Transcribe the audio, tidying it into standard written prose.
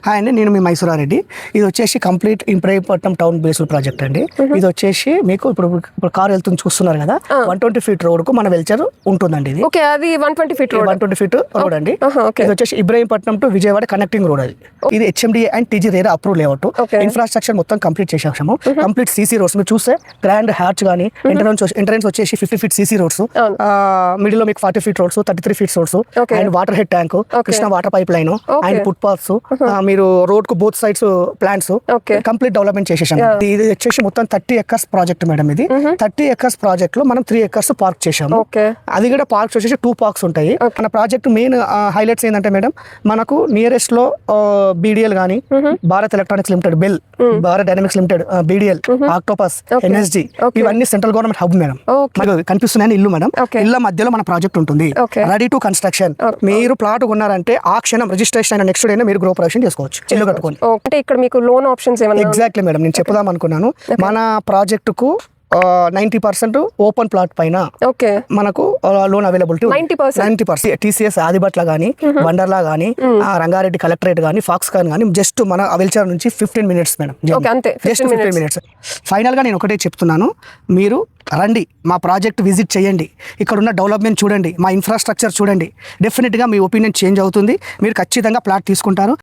Hi అండి, నేను మీ మైసూరారెడ్డి. ఇది వచ్చేసి complete Ibrahimpatnam town based project అండి. ఇది వచ్చేసి మీకు ఇప్పుడు కార్ వెళ్తుంది చూస్తున్నారు కదా, 120 ఫీట్ రోడ్ కు మన వెల్చర్ ఉంటుందండి. ఇది ఓకే, అది 120 ఫీట్ రోడ్, 120 ఫీట్ రోడ్ అండి. ఇది వచ్చేసి Ibrahimpatnam to Vijayawada connecting road. అది ఇది HMDA and TG RERA approve layout. Infrastructure మొత్తం కంప్లీట్ చేసేసాము. కంప్లీట్ CC రోడ్స్ మీరు చూస్తే గ్రాండ్ హ్యాచ్ గానీ ఎంట్రన్స్ వచ్చేసి 50 ఫీట్ CC రోడ్స్, మిడిల్ లో మీకు 40 feet roads, 33 feet roads and water head tank, Krishna water pipe line and foot paths, మీరు road కు both sides plants complete development చేసేసాం. ఇది వచ్చేసి మొత్తం 30 ఎకర్స్ ప్రాజెక్ట్ మేడం. ఇది 30 ఎకర్స్ ప్రాజెక్ట్ లో మనం 3 ఎకర్స్ పార్క్ చేసాము. అది కూడా పార్క్స్ వచ్చేసి 2 పార్క్స్ ఉంటాయి. మన ప్రాజెక్ట్ మెయిన్ హైలైట్స్ ఏంటంటే మేడం, మనకు నియరెస్ట్ లో BDL గానీ, Bharat electronics limited, bell, Bharat dynamics limited, BDL, octopus, NSG, ఇవన్నీ సెంట్రల్ గవర్నమెంట్ హబ్ మేడం. కనిపిస్తున్నాయని ఇల్లు మేడం. ఇళ్ళ మధ్యలో మన ప్రాజెక్ట్ ఉంటుంది, రెడీ టు కన్స్ట్రక్షన్. మీరు ప్లాట్ కొన్నారంటే ఆ క్షణం రిజిస్ట్రేషన్ అయిన నెక్స్ట్ డే మీరు గృహ ప్రవేశం చేసుకోవచ్చు, ఇల్లు కట్టుకొని. అంటే ఇక్కడ మీకు లోన్ ఆప్షన్స్ ఏమైనా? ఎగ్జాక్ట్లీ మేడం, నేను చెప్పుదాం అనుకున్నాను. మన ప్రాజెక్టుకు 90% ఓపెన్ ప్లాట్ పైన మనకు లోన్ అవైలబిలిటీ 90%. TCS ఆదిబట్ల గానీ, వండర్లా గానీ, రంగారెడ్డి కలెక్టరేట్ గానీ, ఫాక్స్కాన్ గానీ, జస్ట్ మన వెల్చర్ నుంచి 15 minutes madam, just 15 minutes. Final గా నేను ఒకటే చెప్తున్నాను, మీరు రండి, మా ప్రాజెక్ట్ విజిట్ చేయండి, ఇక్కడ ఉన్న డెవలప్మెంట్ చూడండి, మా ఇన్ఫ్రాస్ట్రక్చర్ చూడండి. డెఫినెట్గా మీ ఒపీనియన్ చేంజ్ అవుతుంది, మీరు ఖచ్చితంగా ప్లాట్ తీసుకుంటారు.